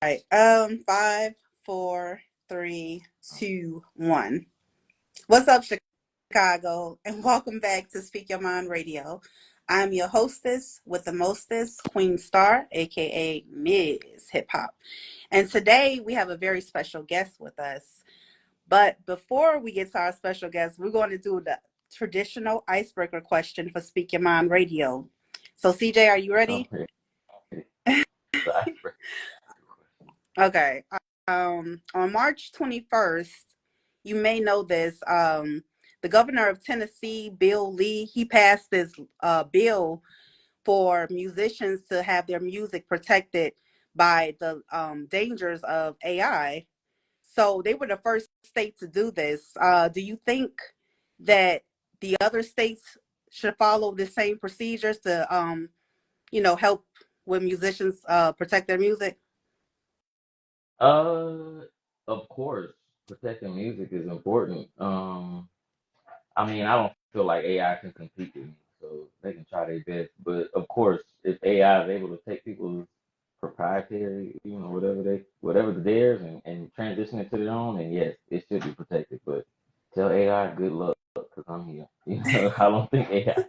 right. Five, four, three, two, one. What's up, Chicago? And welcome back to Speak Your Mind Radio. I'm your hostess with the mostest, Queen Star, aka Ms. Hip Hop. And today we have a very special guest with us. But before we get to our special guest, we're going to do the traditional icebreaker question for Speak Your Mind Radio. So, CJ, are you ready? Okay. The icebreaker. Okay. On March 21st, you may know this. The governor of Tennessee, Bill Lee, he passed this bill for musicians to have their music protected by the dangers of AI. So they were the first state to do this. Do you think that the other states should follow the same procedures to, help when musicians protect their music? Uh, of course, protecting music is important. I mean, I don't feel like AI can compete with me, so they can try their best. But of course, if AI is able to take people's proprietary, whatever theirs and transition it to their own, then yes, it should be protected. But tell AI good luck because I'm here. I don't think AI.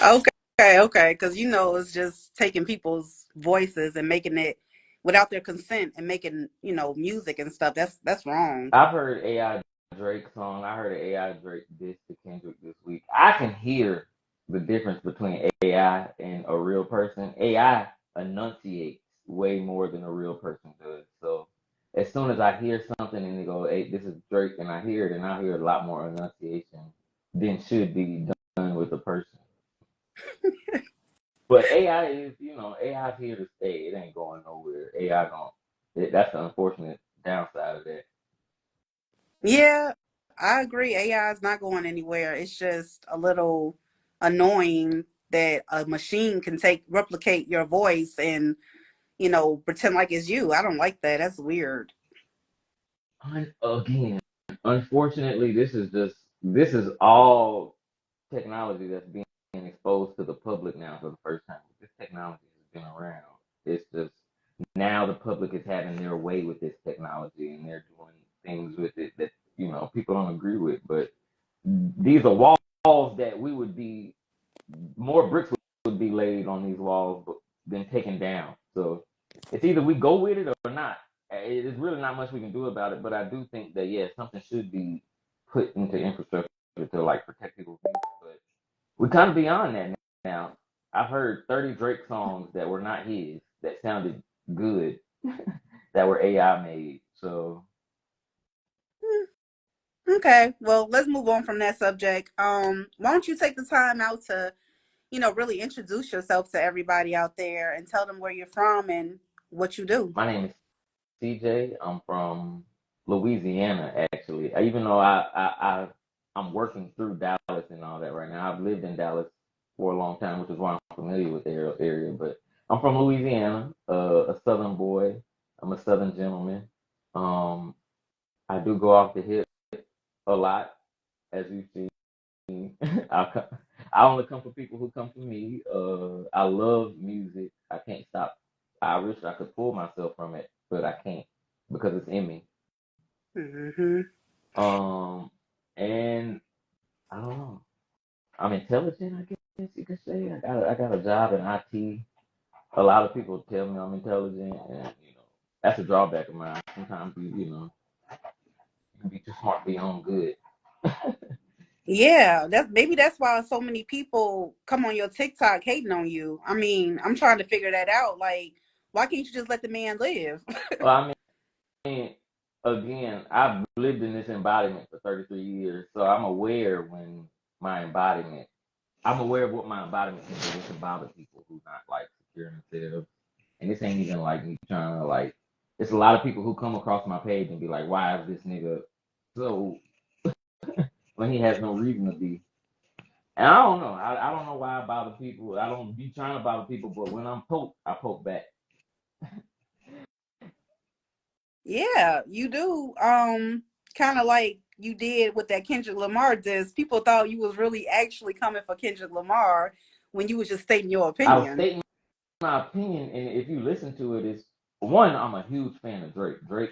Okay, because it's just taking people's voices and making it without their consent and making music and stuff. That's wrong. I've heard AI Drake song. I heard an AI Drake diss to Kendrick this week. I can hear the difference between AI and a real person. AI enunciates way more than a real person does. So as soon as I hear something and they go, "Hey, this is Drake," and I hear it, and I hear a lot more enunciation than should be done with a person. But AI AI is here to stay. It ain't going nowhere. AI going. That's the unfortunate downside of that. Yeah, I agree. AI is not going anywhere. It's just a little annoying that a machine can replicate your voice and pretend like it's you. I don't like that. That's weird. Again, unfortunately, this is all technology that's being exposed to the public now for the first time. This technology has been around. It's just now the public is having their way with this technology and they're doing things with it that people don't agree with. But these are walls that we would be more bricks would be laid on these walls than taken down. So it's either we go with it or not. There's really not much we can do about it. But I do think that something should be put into infrastructure to like protect people's music. But we're kind of beyond that now. I've heard 30 Drake songs that were not his that sounded good that were AI made. So Hmm, Okay, well, let's move on from that subject. Why don't you take the time out to, really introduce yourself to everybody out there and tell them where you're from and what you do. my name is CJ. I'm from Louisiana, actually. Even though I'm working through Dallas and all that right now. I've lived in Dallas for a long time, which is why I'm familiar with the area. But I'm from Louisiana, a Southern boy. I'm a Southern gentleman. Um, I do go off the hip a lot, as you see. I I only come for people who come for me. I love music. I can't stop. I wish I could pull myself from it, but I can't because it's in me. Hmm. Um, and I don't know. I'm intelligent, I guess you could say. I got a job in IT. A lot of people tell me I'm intelligent, and that's a drawback of mine. Sometimes you can be too smart to be on good. Yeah, that's why so many people come on your TikTok hating on you. I mean, I'm trying to figure that out. Like, why can't you just let the man live? Well, I mean, again, I've lived in this embodiment for 33 years, so I'm aware when my embodiment, I'm aware of what my embodiment can do to bother people who not like secure themselves. And this ain't even like me trying to like. It's a lot of people who come across my page and be like, "Why is this nigga so?" when he has no reason to be. And I don't know. I don't know why I bother people. I don't be trying to bother people, but when I'm poked, I poke back. Yeah, you do. Kind of like you did with that Kendrick Lamar diss. People thought you was really actually coming for Kendrick Lamar when you was just stating your I was opinion. stating my opinion, and if you listen to it, one, I'm a huge fan of Drake.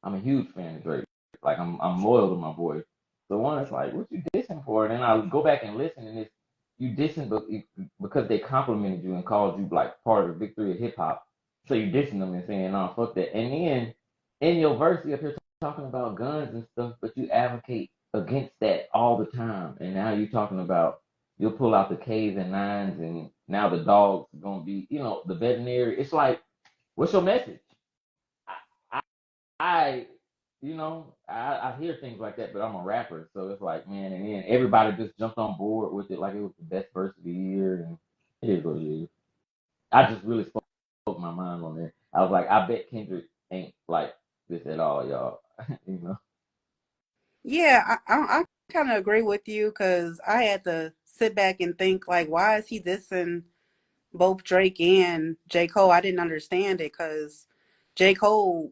I'm a huge fan of Drake. Like I'm loyal to my boy. So one, it's like, what you dissing for? And then I go back and listen, and it's you dissing because they complimented you and called you like part of the victory of hip hop. So you dissing them and saying, "No, fuck that." And then in your verse, you up here talking about guns and stuff, but you advocate against that all the time. And now you're talking about you'll pull out the K's and nines, and now the dog's gonna be, the veterinary. It's like, what's your message? I, I I hear things like that, but I'm a rapper, so it's like, man, and then everybody just jumped on board with it like it was the best verse of the year, and it is what it is. I just really spoke my mind on there. I was like, I bet Kendrick ain't like this at all, y'all. you know. Yeah, I kind of agree with you because I had to sit back and think like, why is he dissing both Drake and J. Cole? I didn't understand it because J. Cole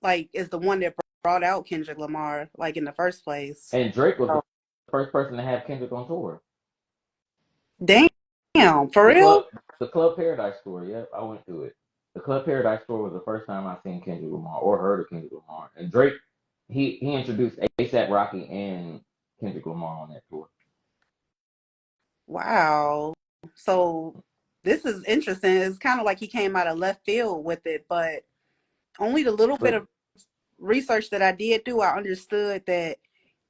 like is the one that brought out Kendrick Lamar like in the first place. And Drake was the So, first person to have Kendrick on tour. damn, for The club, real? the Club Paradise tour. Yep, I went to it. The Club Paradise tour was the first time I seen Kendrick Lamar or heard of Kendrick Lamar. And Drake, he introduced ASAP Rocky and Kendrick Lamar on that tour. Wow. So this is interesting. It's kind of like he came out of left field with it, but only the little bit But of research that I did do, I understood that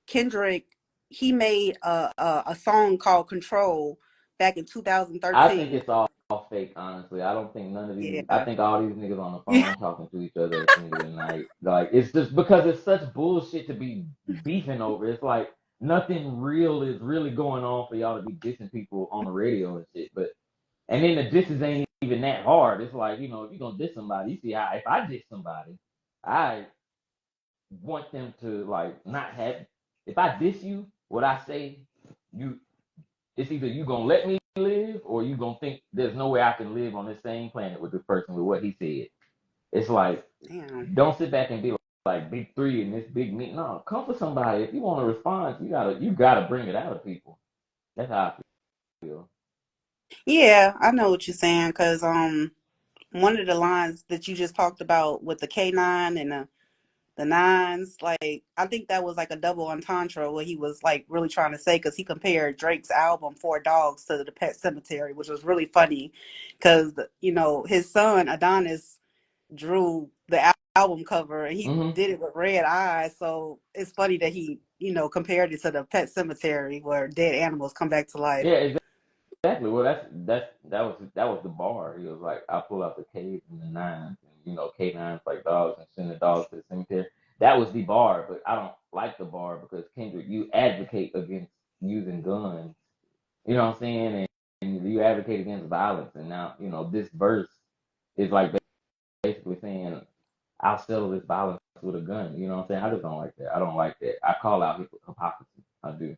Kendrick he made a song called Control back in I think 2013. it's all fake, honestly. I don't think none of these. I Yeah. think all these niggas on the phone talking to each other at the end of the night. Like it's just because it's such bullshit to be beefing over. It's like nothing real is really going on for y'all to be dissing people on the radio and shit. But and then the disses ain't even that hard. It's like, if you're gonna diss somebody, you see how if I diss somebody, I want them to like not have if I diss you, what I say, you it's either you gonna let me live or you gonna think there's no way I can live on this same planet with this person with what he said. It's like Damn. don't sit back and be like big three in this big meeting. No, come for somebody. If you want to respond, you gotta bring it out of people. That's how I feel. Yeah, I know what you're saying because one of the lines that you just talked about with the K9 and the nines, like I think that was like a double entendre what he was like really trying to say because he compared Drake's album Four Dogs to the Pet Cemetery, which was really funny because his son Adonis drew the album cover and he Hmm. did it with red eyes, so it's funny that he compared it to the Pet Cemetery where dead animals come back to life. Yeah, exactly. Well, that was the bar. He was like, I pull out the K's and the nines, and K9s like dogs and send the dogs to the cemetery. That was the bar, but I don't like the bar because Kendrick, you advocate against using guns. You know what I'm saying? And you advocate against violence, and now this verse is like basically saying, I'll settle this violence with a gun. You know what I'm saying? I just don't like that. I don't like that. I call out hypocrisy. I do.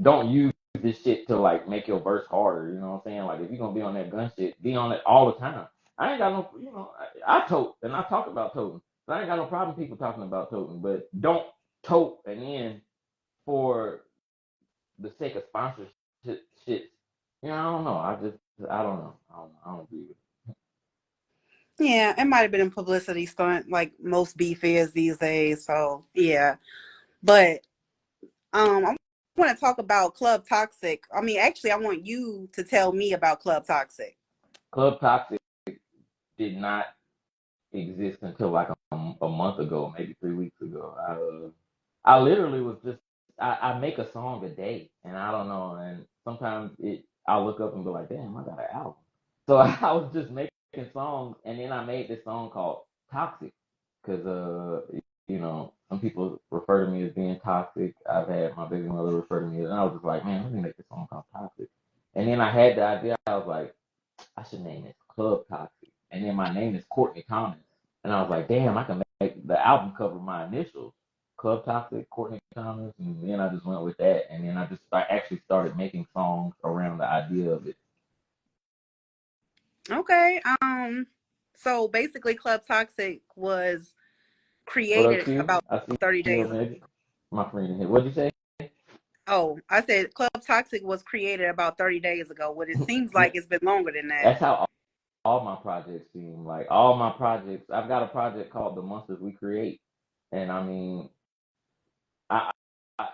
Don't use this shit to like make your verse harder. You know what I'm saying? Like if you're gonna be on that gun shit, be on it all the time. I ain't got no, I tote and I talk about toting. So I ain't got no problem people talking about toting, but don't tote and then for the sake of sponsorship shit. I don't know. I don't know. I don't agree with it. Yeah, it might have been a publicity stunt like most beef is these days. So yeah, but I want to talk about Club Toxic. I mean, actually, I want you to tell me about Club Toxic. Club Toxic did not exist until like a month ago, maybe 3 weeks ago. I literally was just I make a song a day, and I don't know, and sometimes I look up and be like, damn, I got an album. So I was just making songs, and then I made this song called Toxic, because some people refer to me as being toxic. I've had my baby mother refer to me, and I was just like, man, let me make this song called Toxic. And then I had the idea, I was like, I should name it Club Toxic. And then my name is Courtney Thomas. And I was like, damn, I can make the album cover my initials. Club Toxic, Courtney Thomas. And then I just went with that. And then I actually started making songs around the idea of it. Okay. So basically, Club Toxic was What up, created Q? about I see 30 you, days. maybe. My friend here. What'd you say? Oh, I said Club Toxic was created about 30 days ago. What it seems like it's been longer than that. That's how all my projects seem like all my projects. I've got a project called The Monsters We Create, and I mean, I, I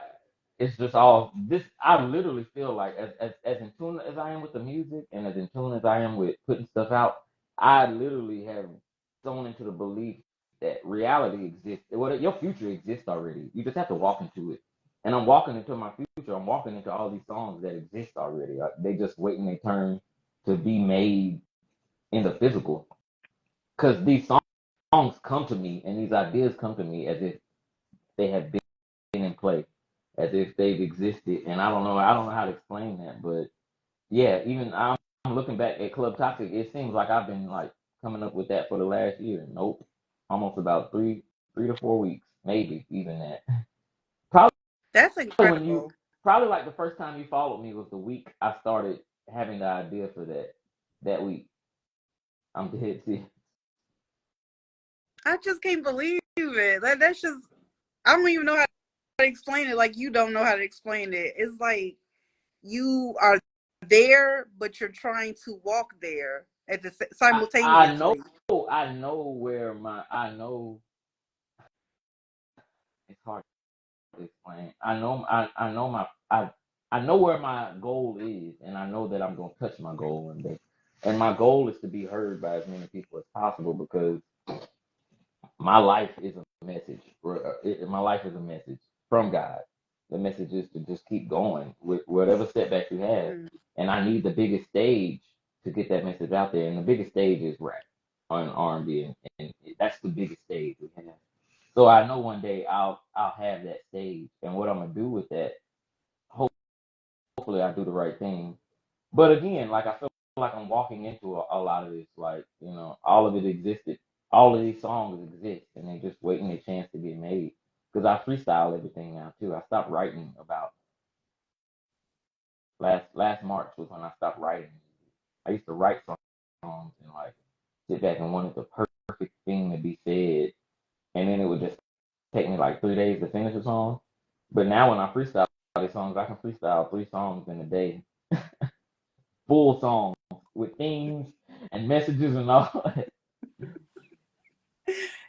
it's just all this. I literally feel like as in tune as I am with the music, and as in tune as I am with putting stuff out, I literally have thrown into the belief that reality exists. Well, your future exists already. You just have to walk into it. And I'm walking into my future. I'm walking into all these songs that exist already. They just waiting their turn to be made in the physical. Because these songs come to me and these ideas come to me as if they have been in play, as if they've existed. And I don't know how to explain that, but yeah, even I'm looking back at Club Toxic, it seems like I've been like coming up with that for the last year. Nope. Almost about three to 4 weeks, maybe even that. Probably That's when you incredible. probably like the first time you followed me was the week I started having the idea for that week. I'm dead serious. I just can't believe it. That's just, I don't even know how to explain it. Like, you don't know how to explain it. It's like you are there, but you're trying to walk there at the I know simultaneously. I know where my I know it's hard to explain. I know I know where my goal is, and I know that I'm gonna touch my goal one day. And my goal is to be heard by as many people as possible because my life is a message. My life is a message from God. The message is to just keep going with whatever setback you have. Mm. And I need the biggest stage to get that message out there. And the biggest stage is rap on R&B, and that's the biggest stage we have. So I know one day I'll have that stage, and what I'm gonna do with that. Hopefully, I do the right thing. But again, like I feel like I'm walking into a lot of this. Like all of it existed. All of these songs exist, and they're just waiting a chance to get made. Because I freestyle everything now too. I stopped writing about last March was when I stopped writing. I used to write songs and like sit back and wanted the perfect thing to be said, and then it would just take me like 3 days to finish a song. But now when I freestyle these songs, I can freestyle 3 songs in a day, full songs with themes and messages and all.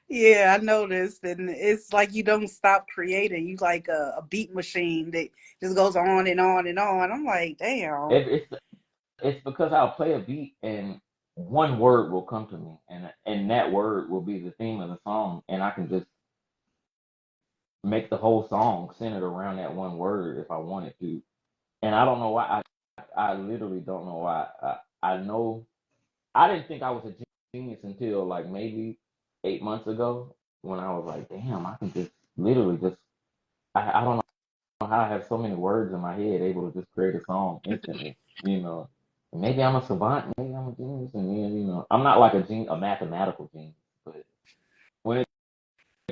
Yeah, I noticed, and it's like you don't stop creating. You like a beat machine that just goes on and on and on. I'm like, damn. It's because I'll play a beat and one word will come to me, and that word will be the theme of the song, and I can just make the whole song centered around that one word if I wanted to. And I don't know why. I literally don't know why. I know I didn't think I was a genius until like maybe 8 months ago when I was like, damn, I can just literally just I don't know how I have so many words in my head able to just create a song instantly. You know, maybe I'm a savant, maybe I'm a genius, and then I'm not like a mathematical genius, but when it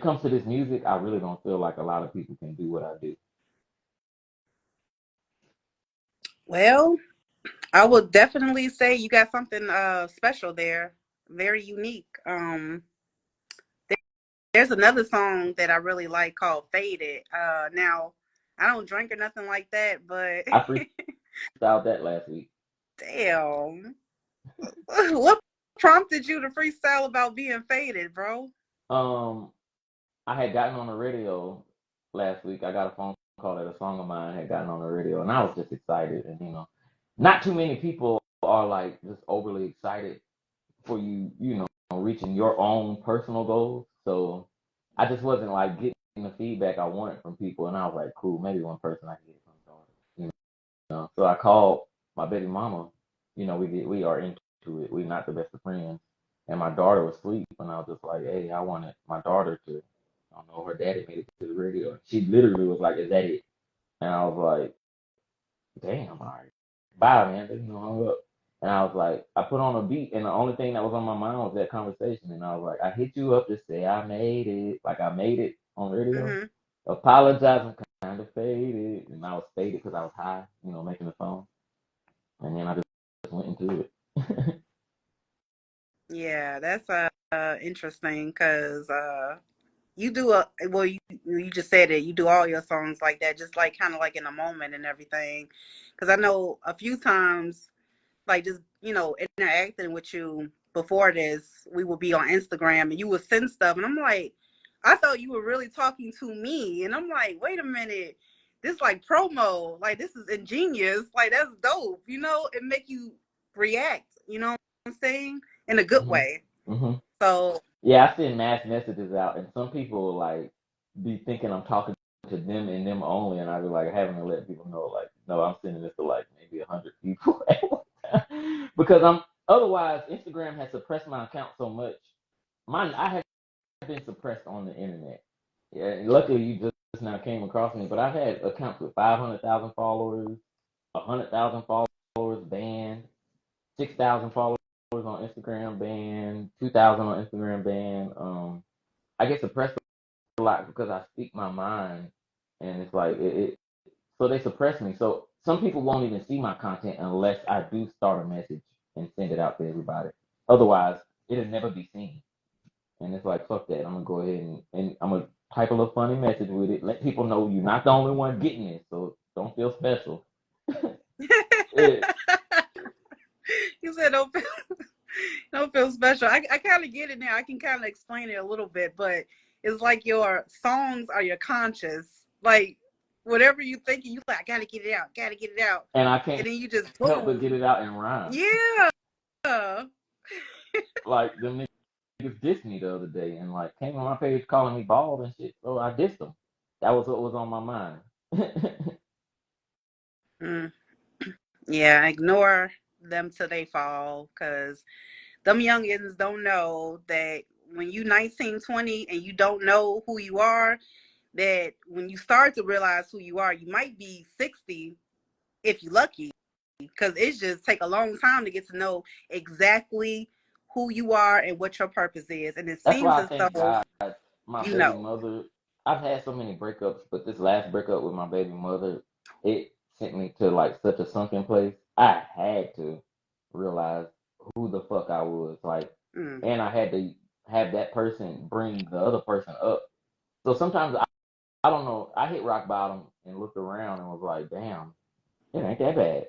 comes to this music, I really don't feel like a lot of people can do what I do. Well, I would definitely say you got something special there, very unique. There's another song that I really like called "Faded." Now I don't drink or nothing like that, but I freestyled that last week. damn, what prompted you to freestyle about being faded, bro? Um, I had gotten on the radio last week. I got a phone call that a song of mine had gotten on the radio, and I was just excited. And not too many people are like just overly excited for reaching your own personal goals. So I just wasn't like getting the feedback I wanted from people, and I was like, cool, maybe one person I can get from. So I called my baby mama. We are into it. We're not the best of friends. And my daughter was asleep, and I was just like, hey, I wanted my daughter to. I don't know, her daddy made it to the radio. She literally was like, is that it? And I was like, damn, all right. Bye, man. Hung up. And I was like, I put on a beat, and the only thing that was on my mind was that conversation. And I was like, I hit you up to say I made it. Like I made it on radio. Hmm. Apologize, I'm kind of faded. And I was faded because I was high, making the song. And then I just went into it. Yeah, that's interesting because you do a well. You just said it. You do all your songs like that, just like kind of like in a moment and everything. Because I know a few times like just interacting with you before this, we would be on Instagram and you would send stuff, and I'm like, I thought you were really talking to me, and I'm like, wait a minute, this like promo, like this is ingenious, like that's dope, it make you react, you know what I'm saying, in a good Mhm. way. Mhm. So Yeah, I send mass messages out, and some people like be thinking I'm talking to them and them only, and I be like having to let people know, like, no, I'm sending this to like maybe 100 people at one time. Because I'm otherwise Instagram has suppressed my account so much. I have been suppressed on the internet. Yeah, and luckily you just now came across me, but I've had accounts with 500,000 followers, 100,000 followers banned, 6,000 followers on Instagram banned, 2,000 on Instagram banned. I get suppressed a lot because I speak my mind, and it's like so they suppress me. So some people won't even see my content unless I do start a message and send it out to everybody. Otherwise, it'll never be seen. And it's like, fuck that. I'm gonna go ahead and I'm gonna type a little funny message with it. Let people know you're not the only one getting it, so don't feel special. it, you said don't feel special. I kind of get it now. I can kind of explain it a little bit, but it's like your songs are your conscious. Like whatever you thinking, you like, I gotta get it out, and I and can't then you just help but get boom. it out in rhyme. Yeah. Like them niggas dissed me the other day and like came on my page calling me bald and shit. So I dissed them. That was what was on my mind. Mm, yeah, ignore them till they fall, cause them youngins don't know that when you 19, 20 and you don't know who you are, that when you start to realize who you are, you might be 60 if you're lucky, because it just take a long time to get to know exactly who you are and what your purpose is, and it That's seems why I as thank though God my you baby know. mother. I've had so many breakups, but this last breakup with my baby mother, it sent me to like such a sunken place. I had to realize who the fuck I was, like, Mm. and I had to have that person bring the other person up. So sometimes I don't know. I hit rock bottom and looked around and was like, damn, it ain't that bad.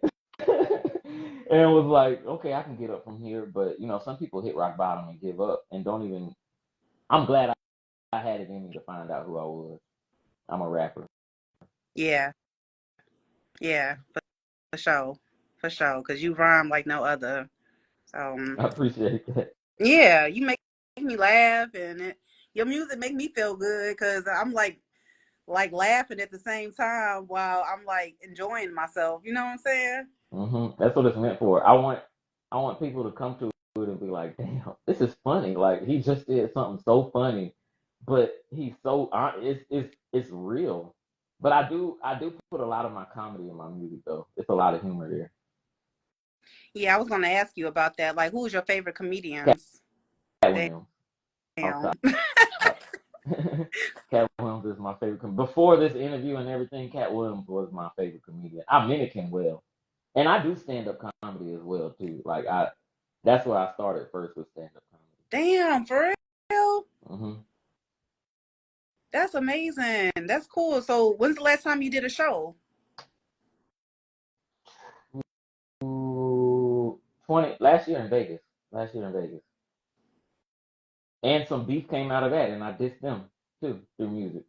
And it was like, okay, I can get up from here. But some people hit rock bottom and give up and don't even. I'm glad I had it in me to find out who I was. I'm a rapper. Yeah, yeah, for sure, because you rhyme like no other. So I appreciate that. yeah, you make me laugh, and your music make me feel good because I'm like laughing at the same time while I'm like enjoying myself. You know what I'm saying? That's what it's meant for. I want people to come to it and be like, damn, this is funny. Like he just did something so funny, but he's so it's real. But I do put a lot of my comedy in my music though. It's a lot of humor there. Yeah, I was gonna ask you about that. Like, who's your favorite Cat comedians? Williams off Damn. top. Cat Williams is my favorite. Before this interview and everything, Cat Williams was my favorite comedian. I mimic him well, and I do stand up comedy as well too. That's where I started first with stand up Damn, for real? comedy. That's amazing. That's cool. So, when's the last time you did a show? Ooh, 20 last year in Vegas. Last year in Vegas, and some beef came out of that, and I dissed them too through music.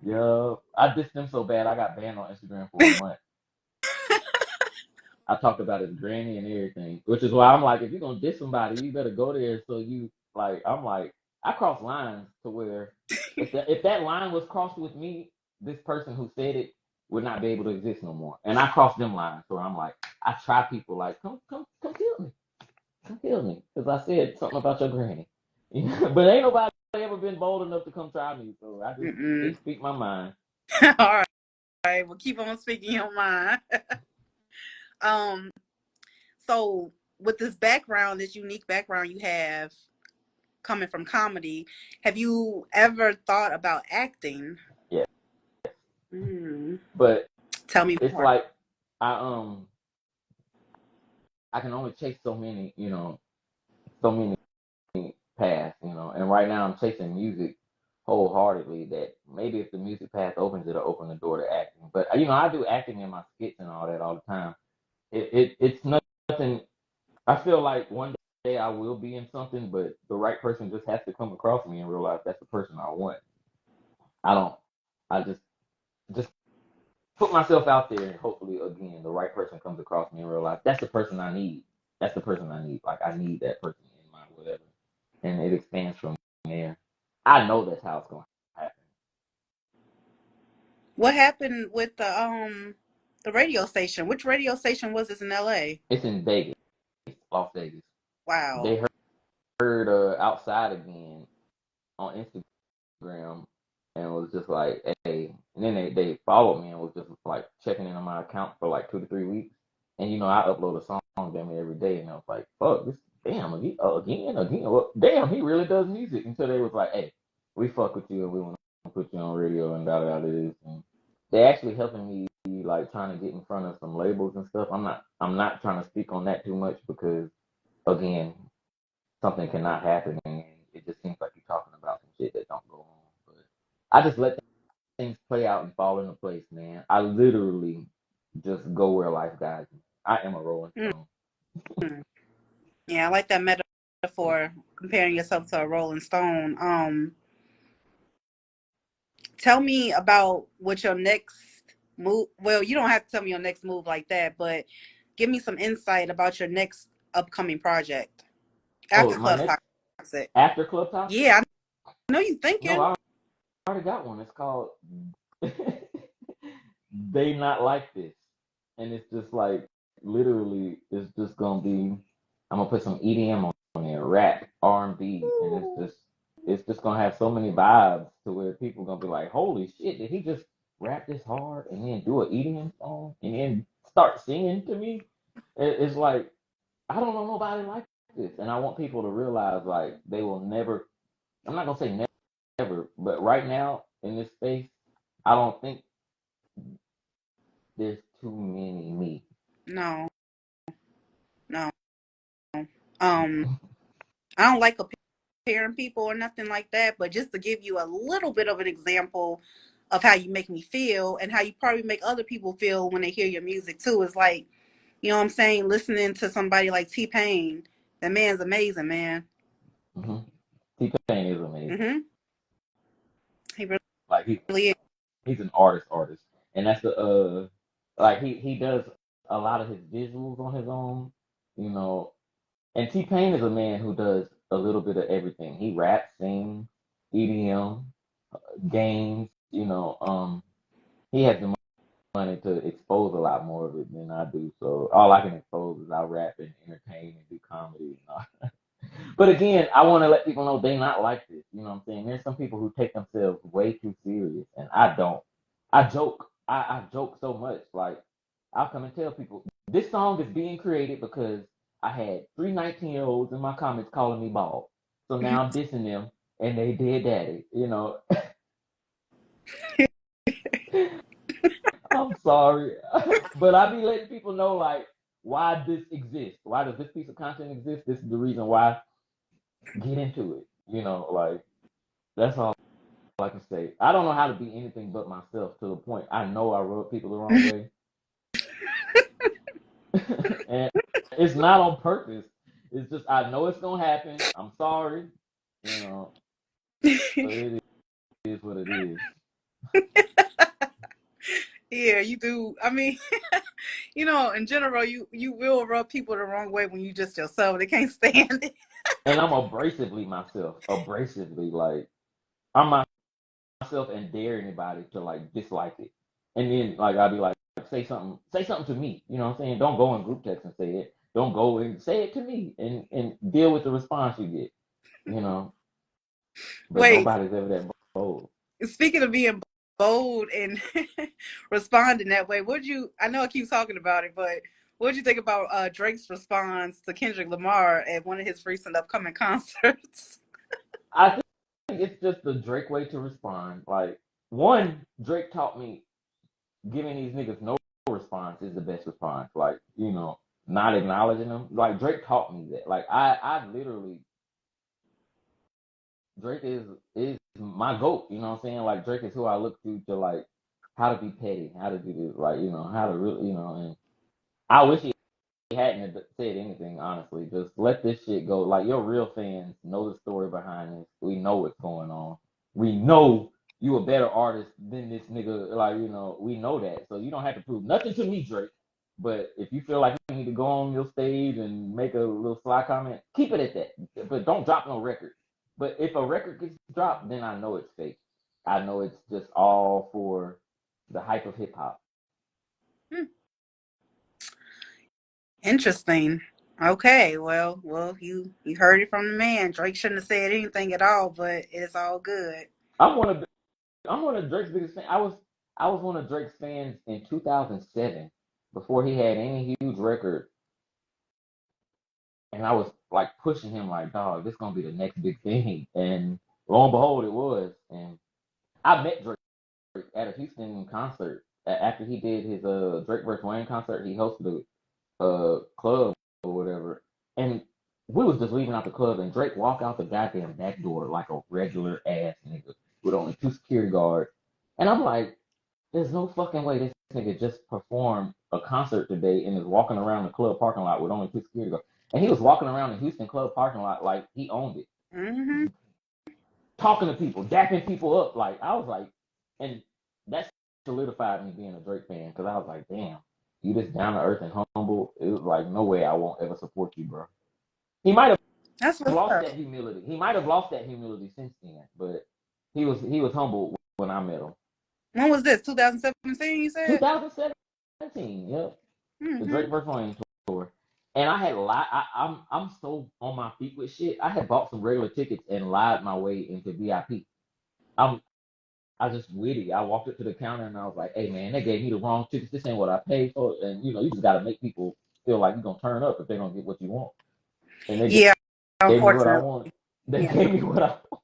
Yo, I dissed them so bad I got banned on Instagram for a month. I talked about his granny and everything, which is why I'm like, if you're gonna diss somebody, you better go there. So you like, I'm like, I cross lines to where if that line was crossed with me, this person who said it would not be able to exist no more. And I crossed them lines, so I'm like, I try people like, come kill me, because I said something about your granny. But ain't nobody ever been bold enough to come try me, so I just Mm-mm. speak my mind. All right. Well, keep on speaking your mind. um. So, with this background, this unique background you have coming from comedy, have you ever thought about acting? Yeah, Mm. but Tell me it's more. like I I can only chase so many paths, and right now I'm chasing music wholeheartedly that maybe if the music path opens, it'll open the door to acting. But I do acting in my skits and all that all the time. It's nothing. I feel like one day I will be in something, but the right person just has to come across me and realize that's the person I want. I don't. I just put myself out there, and hopefully, again, the right person comes across me and realize that's the person I need. That's the person I need. Like I need that person in my whatever, and it expands from there. I know that's how it's going to happen. What happened with the radio station? Which radio station was this in LA? It's in Vegas, Las Vegas. Wow. They heard outside again on Instagram and was just like, hey, and then they followed me and was just like checking in on my account for like 2 to 3 weeks. And I upload a song damn every day, and I was like, fuck, this damn again, well, damn, he really does music. Until they was like, hey, we fuck with you and we want to put you on radio and da this. And they actually helping me like trying to get in front of some labels and stuff. I'm not trying to speak on that too much because again, something cannot happen, and it just seems like you're talking about some shit that don't go on. But I just let things play out and fall into place, man. I literally just go where life guides me. I am a rolling stone. Mm-hmm. Yeah, I like that metaphor, comparing yourself to a Rolling Stone. Tell me about what your next move. Well, you don't have to tell me your next move like that, but give me some insight about your next upcoming project Oh, after my Club next Toxic. after Club Toxic? Yeah, I know you No, thinking. I already got one. It's called They Not Like This. And it's just like literally it's just gonna be I'm gonna put some EDM on there, rap, R&B, and it's just gonna have so many vibes to where people gonna be like, holy shit, did he just rap this hard and then do an EDM song and then start singing to me? It's like I don't know nobody like this, and I want people to realize like they will never. I'm not gonna say never, but right now in this space, I don't think there's too many me. No, no. I don't like comparing people or nothing like that, but just to give you a little bit of an example of how you make me feel and how you probably make other people feel when they hear your music too. It's like, you know what I'm saying, listening to somebody like T-Pain. That man's amazing, man. Mm-hmm. T-Pain is amazing. Mm-hmm. He Like really is. he's an artist, and that's the like he does a lot of his visuals on his own, you know. And T-Pain is a man who does a little bit of everything. He raps, sings, EDM, games, he has the money to expose a lot more of it than I do. So all I can expose is I rap and entertain and do comedy and all. But again, I want to let people know they not like this. You know what I'm saying? There's some people who take themselves way too serious, and I don't. I joke. I joke so much. Like I'll come and tell people this song is being created because I had 3 19-year-olds in my comments calling me bald. So now I'm dissing them, and they did daddy. I'm sorry, but I be letting people know like why this exists. Why does this piece of content exist? This is the reason why. Get into it. Like that's all I can say. I don't know how to be anything but myself to the point I know I rub people the wrong way, and it's not on purpose. It's just I know it's gonna happen. I'm sorry, you know, but it is what it is. Yeah, you do. I mean, in general, you will rub people the wrong way when you just yourself. They can't stand it. And I'm abrasively myself, abrasively like I'm myself and dare anybody to like dislike it. And then like I'll be like, say something to me. You know what I'm saying? Don't go in group text and say it. Don't go and say it to me and deal with the response you get, you know. But Wait, nobody's ever that bold. speaking of being bold and responding that way, I know I keep talking about it, but what'd you think about Drake's response to Kendrick Lamar at one of his recent upcoming concerts? I think it's just the Drake way to respond. Like one, Drake taught me giving these niggas no response is the best response. Like, not acknowledging them. Like Drake taught me that. Like I literally Drake is my GOAT, you know what I'm saying? Like Drake is who I look to like how to be petty, how to do this, like, you know, how to really, you know, and I wish he hadn't said anything, honestly. Just let this shit go. Like your real fans know the story behind this. We know what's going on. We know you a better artist than this nigga. Like, you know, we know that. So you don't have to prove nothing to me, Drake. But if you feel like you need to go on your stage and make a little sly comment, keep it at that. But don't drop no record. But if a record gets dropped, then I know it's fake. I know it's just all for the hype of hip hop. Hmm. Interesting. Okay, well, you heard it from the man. Drake shouldn't have said anything at all, but it's all good. I'm one of I'm one of Drake's biggest fans. I was one of Drake's fans in 2007 before he had any huge record, and I was like pushing him like, dog, this gonna be the next big thing. And lo and behold, it was. And I met Drake at a Houston concert after he did his Drake vs Wayne concert. He hosted a club or whatever, and we was just leaving out the club, and Drake walked out the goddamn back door like a regular ass nigga with only two security guards, and I'm like, there's no fucking way this nigga just performed a concert today and is walking around the club parking lot with only two security guards. And he was walking around the Houston club parking lot like he owned it, Mm-hmm. talking to people, dapping people up. Like I was like, and that solidified me being a Drake fan because I was like, damn, you just down to earth and humble. It was like, no way I won't ever support you, bro. He might have That's what's lost up. that humility. He might have lost that humility since then, but he was humble when I met him. When was this? 2017, you said? 2017, yep. The Mm-hmm. Drake vs. Wayne tour. And I had lied. I'm so on my feet with shit. I had bought some regular tickets and lied my way into VIP. I'm I just witty. I walked up to the counter and I was like, "Hey man, they gave me the wrong tickets. This ain't what I paid for." And you know, you just gotta make people feel like you're gonna turn up if they don't get what you want. And they Yeah, gave me what I unfortunately. want. They Yeah. gave me what I want.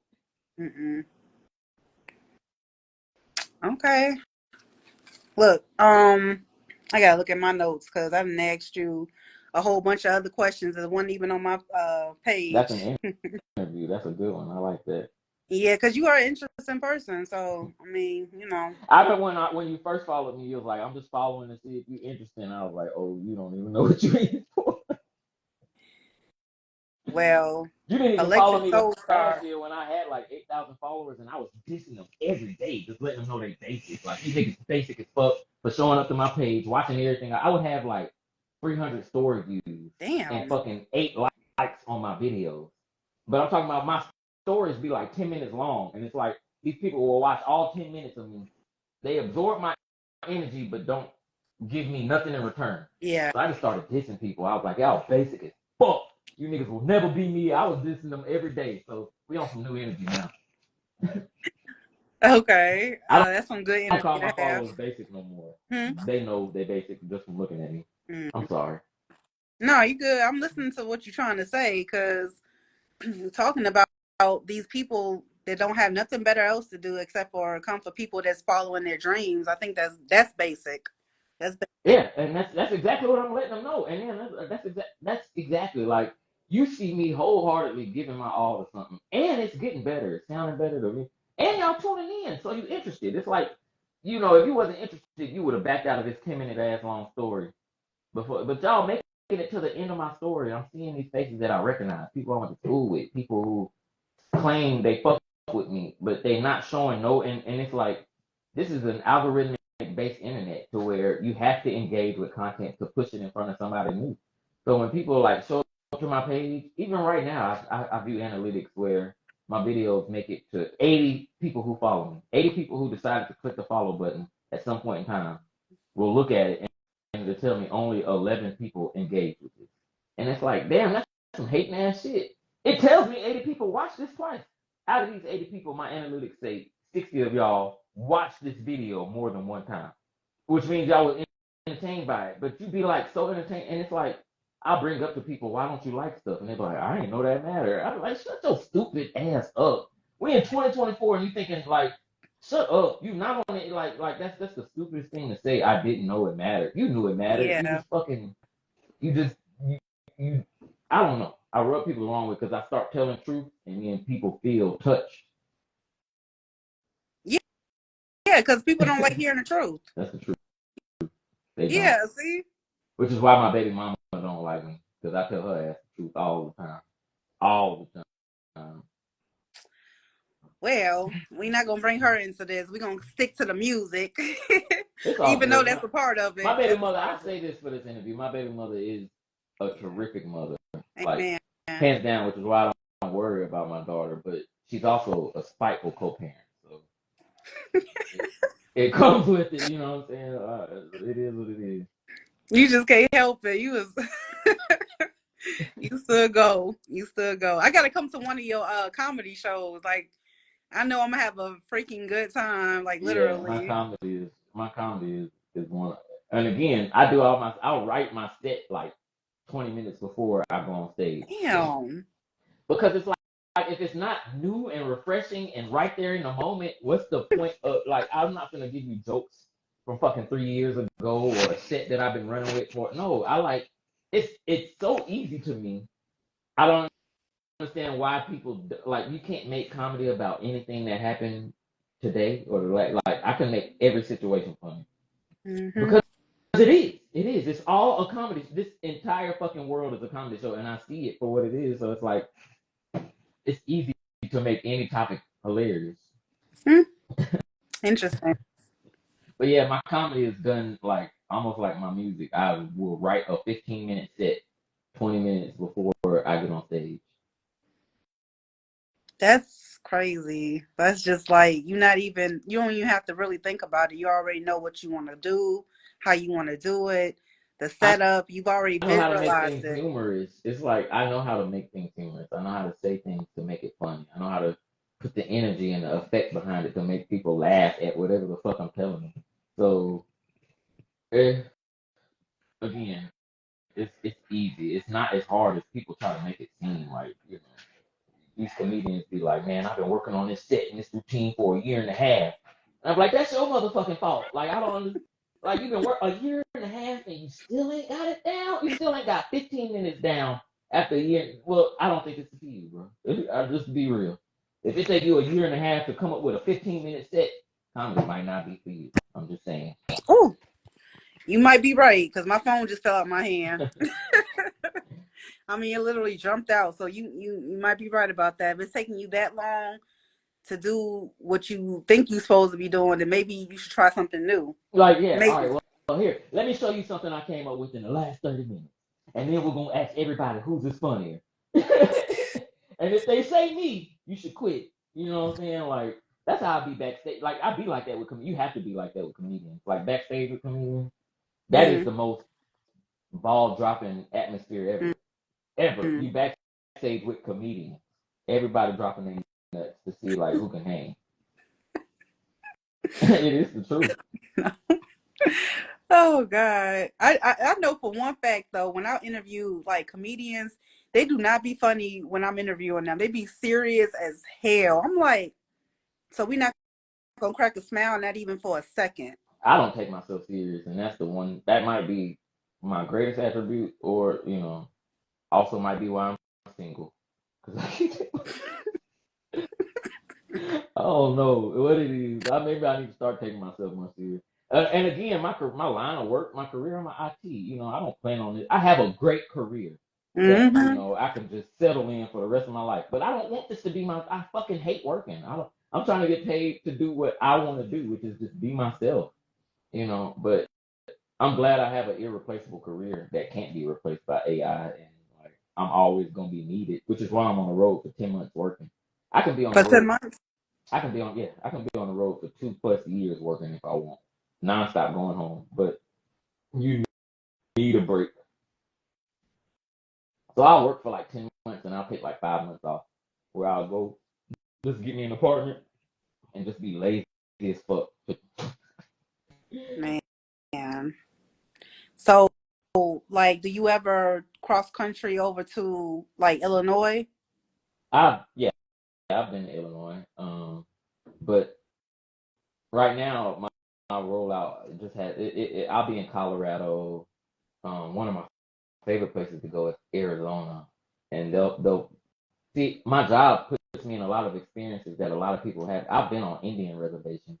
Mm-mm. Okay. Look, I gotta look at my notes because I didn't ask you a whole bunch of other questions that wasn't even on my That's page. an interview. That's a good one. I like that. Yeah, because you are an interesting person. So I mean, you know. I know when you first followed me, you was like, "I'm just following to see if you're interested." And I was like, "Oh, you don't even know what you're in for." Well, You didn't even follow Alexis me last Soulstar. year when I had like 8,000 followers and I was dissing them every day, just letting them know they basic. Like these niggas basic as fuck for showing up to my page, watching everything. I would have like 300 story views and Damn. fucking 8 likes on my videos. But I'm talking about my stories be like 10 minutes long, and it's like these people will watch all 10 minutes of me. They absorb my energy, but don't give me nothing in return. Yeah. So I just started dissing people. I was like, y'all basic as fuck. You niggas will never be me. I was dissing them every day. So we on some new energy now. Okay. I don't, That's some good I don't energy call to my have. followers basic no more. Hmm? They know they basic just from looking at me. Mm. I'm sorry. No, you good. I'm listening to what you're trying to say because talking about these people that don't have nothing better else to do except for come for people that's following their dreams. I think that's basic. That's basic. Yeah, and that's exactly what I'm letting them know. And then that's exactly like you see me wholeheartedly giving my all to something, and it's getting better. It's sounding better to me, and y'all tuning in, so you interested. It's like, you know, if you wasn't interested, you would have backed out of this 10 minute ass long story before. But y'all making it to the end of my story. I'm seeing these faces that I recognize. People I went to school with. People who claim they fuck with me, but they not showing no. And it's like this is an algorithmic based internet to where you have to engage with content to push it in front of somebody new. So when people like show up to my page, even right now, I view analytics where my videos make it to 80 people who follow me, 80 people who decided to click the follow button at some point in time will look at it and to tell me only 11 people engage with it. And it's like, damn, that's some hating ass shit. It tells me 80 people watch this twice. Out of these 80 people, my analytics say 60 of y'all watch this video more than one time, which means y'all were entertained by it. But you be like so entertained, and it's like I bring up to people, why don't you like stuff? And they're like, I didn't know that mattered. I'm like, shut your stupid ass up. We in 2024, and you thinking like, shut up. You not on it like that's the stupidest thing to say. I didn't know it mattered. You knew it mattered. You Yeah. just fucking you just you I don't know. I rub people the wrong way because I start telling truth, and then people feel touched. Yeah, because people don't like hearing the truth. That's the truth. They Yeah, don't. see? Which is why my baby mama don't like me, because I tell her ass the truth all the time. All the time. Well, we're not gonna bring her into this. We're gonna stick to the music. It's all Even though good. that's a part of My it. baby That's a mother, part I of it. say this for this interview. My baby mother is a terrific mother. Like, Amen. hands down, which is why I don't worry about my daughter, but she's also a spiteful co-parent. So it comes with it, you know what I'm saying? It is what it is. You just can't help it. You was you still go. You still go. I gotta come to one of your comedy shows. Like I know I'm gonna have a freaking good time. Like Yeah, literally. my comedy is one. And again, I'll write my set like 20 minutes before I go on stage. Damn. Because it's like if it's not new and refreshing and right there in the moment, what's the point of, like, I'm not gonna give you jokes from fucking 3 years ago or a set that I've been running with for. No, I like it's so easy to me. I don't understand why people like, you can't make comedy about anything that happened today, or like I can make every situation funny Mm-hmm. because it is it's all a comedy. This entire fucking world is a comedy show, and I see it for what it is. So it's like it's easy to make any topic hilarious. Interesting. But yeah, my comedy is done like almost like my music. I will write a 15-minute set 20 minutes before I get on stage. That's crazy. That's just like you don't even have to really think about it. You already know what you want to do, how you want to do it, the I setup. You've already know how to make visualized things it. humorous. It's like I know how to make things humorous. I know how to say things to make it funny. I know how to put the energy and the effect behind it to make people laugh at whatever the fuck I'm telling them. So, eh, again, it's easy. It's not as hard as people try to make it seem. Like, these comedians be like, man, I've been working on this set and this routine for a year and a half. And I'm like, that's your motherfucking fault. Like, I don't understand. Like, you've been working a year and a half and you still ain't got it down. You still ain't got 15 minutes down after a year. Well, I don't think it's for you, bro. I'll just be real. If it take you a year and a half to come up with a 15-minute set, comedy might not be for you. I'm just saying. Ooh, you might be right because my phone just fell out my hand. I mean, it literally jumped out. So you might be right about that. If it's taking you that long to do what you think you're supposed to be doing, then maybe you should try something new. Like, yeah, all Maybe. right, well, here, let me show you something I came up with in the last 30 minutes. And then we're going to ask everybody who's is funnier. And if they say me, you should quit. You know what I'm saying? Like, that's how I be backstage. Like, I be like that with comedians. You have to be like that with comedians. Like, backstage with comedians, that is Mm-hmm. the most ball dropping atmosphere ever. Ever. Mm-hmm. You backstage with comedians. Everybody dropping their nuts to see, like, who can hang. It is the truth. Oh God, I know for one fact though, when I interview like comedians, they do not be funny when I'm interviewing them. They be serious as hell. I'm like, so we not gonna crack a smile, not even for a second. I don't take myself serious, and that's the one that might be my greatest attribute, or also might be why I'm single. Cause I don't know what it is. Maybe I need to start taking myself more serious. And again, my line of work, my career, my IT. I don't plan on it. I have a great career that Mm-hmm. I can just settle in for the rest of my life. But I don't want this to be my. I fucking hate working. I don't. I'm trying to get paid to do what I want to do, which is just be myself. But I'm glad I have an irreplaceable career that can't be replaced by AI, and like I'm always gonna be needed, which is why I'm on the road for 10 months working. I can be on the For 10 road. months. I can be on the road for 2+ years working if I want, nonstop going home. But you need a break, so I'll work for like 10 months and I'll take like 5 months off, where I'll go just get me an apartment and just be lazy as fuck. Man. So, like, do you ever cross country over to like Illinois? Yeah, I've been to Illinois, but right now my rollout just had I'll be in Colorado. One of my favorite places to go is Arizona, and they'll see my job puts me in a lot of experiences that a lot of people have. I've been on Indian reservations,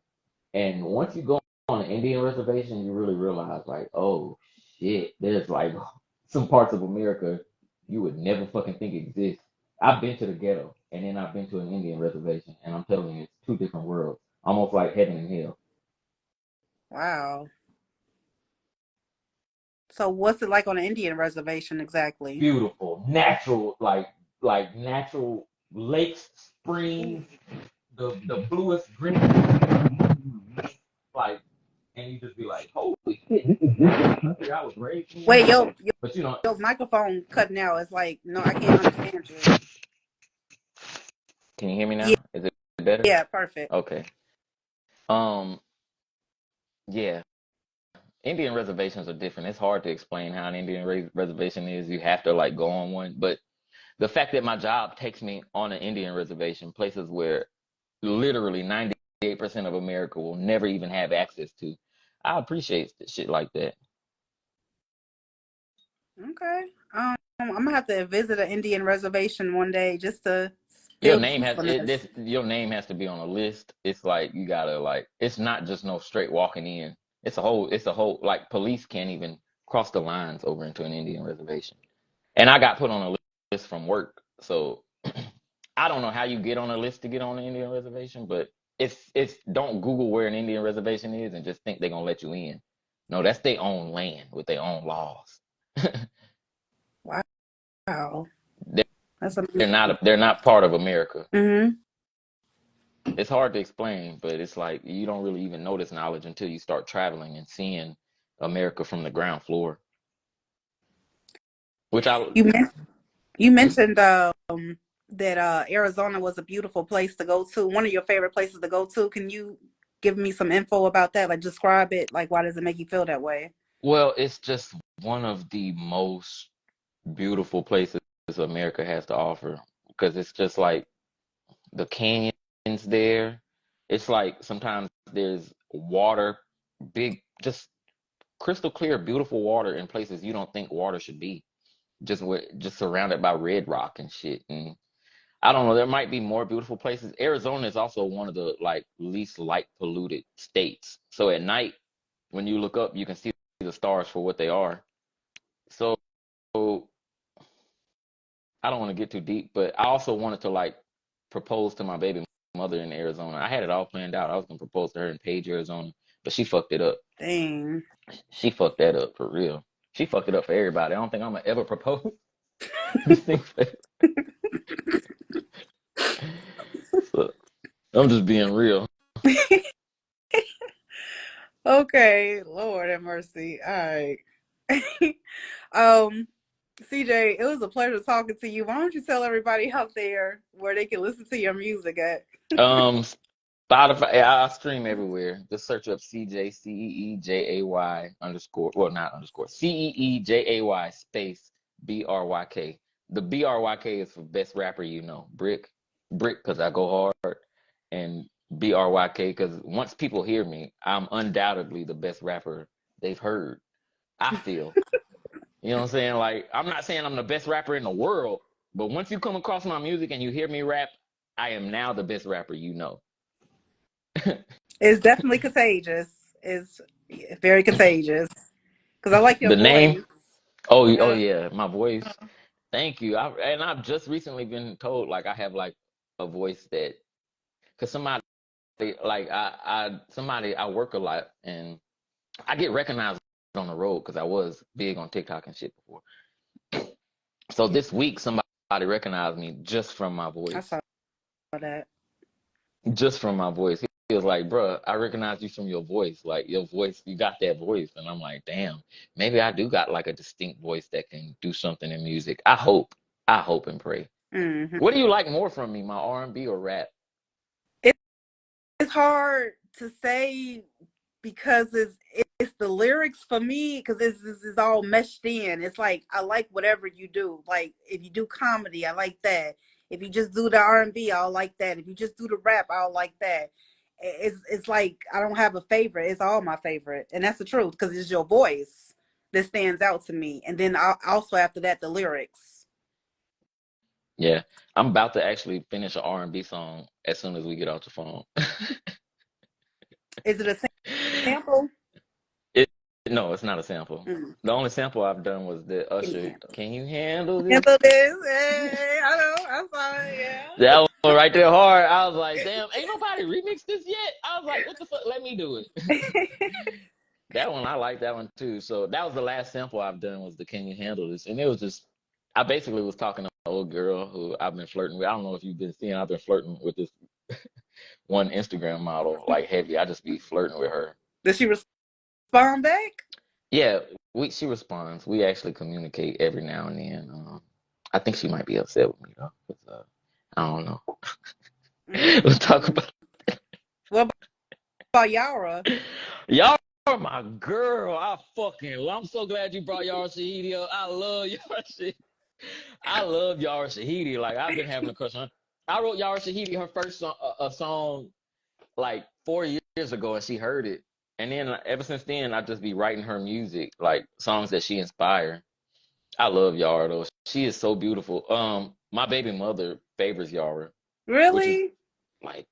and once you go on an Indian reservation, you really realize like, oh shit, there's like some parts of America you would never fucking think exist. I've been to the ghetto, and then I've been to an Indian reservation, and I'm telling you, it's two different worlds, almost like heaven and hell. Wow. So what's it like on an Indian reservation exactly? Beautiful, natural, like natural lakes, springs, the bluest, greenest, like, and you just be like, holy shit, this is the country I was raised in. Wait, your But you know, your microphone cutting out. It's like, no, I can't understand you. can you hear me Yeah, now? Is it better? yeah, perfect. Okay. Um, yeah. Indian reservations are different. It's hard to explain how an Indian reservation is. You have to like go on one. But the fact that my job takes me on an Indian reservation, places where literally 98% of America will never even have access to, I appreciate shit like that. Okay. I'm gonna have to visit an Indian reservation one day just to Your feel the name has peacefulness. your name has to be on a list. It's like you gotta like it's not just no straight walking in. It's a whole like police can't even cross the lines over into an Indian reservation. And I got put on a list from work. So I don't know how you get on a list to get on an Indian reservation, but it's don't Google where an Indian reservation is and just think they're gonna let you in. No, that's their own land with their own laws. Wow, They're that's they're amazing. not part of America. Mm-hmm. It's hard to explain, but it's like you don't really even know this knowledge until you start traveling and seeing America from the ground floor. Which I You men- you hmm? mentioned that Arizona was a beautiful place to go to. One of your favorite places to go to. Can you give me some info about that? Like describe it. Like why does it make you feel that way? Well, it's just one of the most beautiful places America has to offer because it's just like the canyons there. It's like sometimes there's water, big, just crystal clear, beautiful water in places you don't think water should be. Just surrounded by red rock and shit. And I don't know, there might be more beautiful places. Arizona is also one of the like least light polluted states. So at night, when you look up, you can see the stars for what they are. So I don't want to get too deep, but I also wanted to like propose to my baby mother in Arizona. I had it all planned out. I was gonna propose to her in Page, Arizona, but she fucked it up. Dang. She fucked that up for real. She fucked it up for everybody. I don't think I'm gonna ever propose. This thing, so I'm just being real. Okay, Lord have mercy. All right. um, CJ, it was a pleasure talking to you. Why don't you tell everybody out there where they can listen to your music at? Um, Spotify, yeah, I stream everywhere. Just search up CJCEEJAY underscore, well, not underscore, CEEJAY space BRYK. The BRYK is for best rapper you know. Brick, because I go hard, and BRYK, because once people hear me, I'm undoubtedly the best rapper they've heard. I feel. You know what I'm saying? Like, I'm not saying I'm the best rapper in the world, but once you come across my music and you hear me rap, I am now the best rapper you know. It's definitely contagious. It's very contagious because I like your The name? voice. Oh Uh, yeah, my voice. Thank you. I've just recently been told like I have like a voice that because somebody like somebody I work a lot and I get recognized on the road because I was big on TikTok and shit before. So yeah, this week somebody recognized me just from my I voice. saw that. Just from my voice. He was like, bruh, I recognize you from your voice. Like your voice, you got that voice. And I'm like, damn, maybe I do got like a distinct voice that can do something in music. I hope and pray. Hmm. What do you like more from me, my R&B or rap? It, it's hard to say because it's the lyrics for me because it's all meshed in. It's like I like whatever you do. Like if you do comedy, I like that. If you just do the R&B, I'll like that. If you just do the rap, I'll like that. It's like I don't have a favorite. It's all my favorite, and that's the truth because it's your voice that stands out to me. And then also after that, the lyrics. Yeah, I'm about to actually finish an R&B song as soon as we get off the phone. Is it a sample? It no, it's not a sample. Mm. The only sample I've done was the Can you Usher. handle Can you handle it? this? Handle this? Hey, I know. I saw it. That one right there hard. I was like, damn, ain't nobody remixed this yet. I was like, what the fuck? Let me do it. Yeah. That one, I like that one too. So that was the last sample I've done was the Can You Handle This? And it was just, I basically was talking to an old girl who I've been flirting with. I don't know if you've been seeing, I've been flirting with this one Instagram model, like heavy. I just be flirting with her. Does she respond back? Yeah, she responds. We actually communicate every now and then. I think she might be upset with me though. 'Cause, I don't know. Let's talk Mm. about What about Yara? y'all. Are my girl. I'm so glad you brought Yara Shahidi up. I love Yara Shahidi. I love Yara Shahidi. Like I've been having a crush on her. I wrote Yara Shahidi her first song, a song like 4 years ago, and she heard it. And then ever since then, I just be writing her music, like songs that she inspired. I love Yara though. She is so beautiful. My baby mother favors Yara, which is Really? like,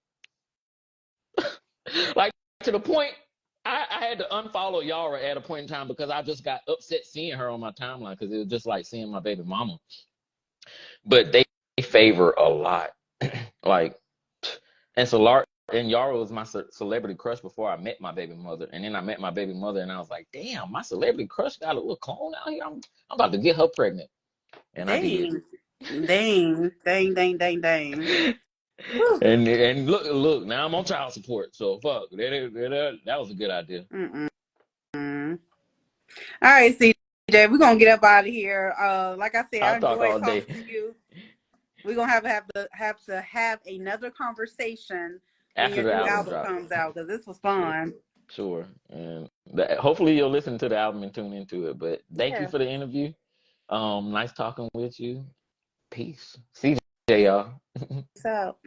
like to the point I had to unfollow Yara at a point in time because I just got upset seeing her on my timeline because it was just like seeing my baby mama. But they favor a lot, like, and so and Yara was my celebrity crush before I met my baby mother, and then I met my baby mother, and I was like, damn, my celebrity crush got a little clone out here. I'm about to get her pregnant, and I did. Dang. Dang. Whew. And look, now I'm on child support, so fuck that was a good idea. Mm-mm. All right, CJ, we're gonna get up out of here. Like I said, I'll I talk enjoyed all talking day. to you. We're gonna have to have another conversation when After your the new album album drops. comes out because this was Sure, fun. sure. And hopefully you'll listen to the album and tune into it. But thank you Yeah. for the interview. Nice talking with you. Peace. CJ, y'all. Peace out.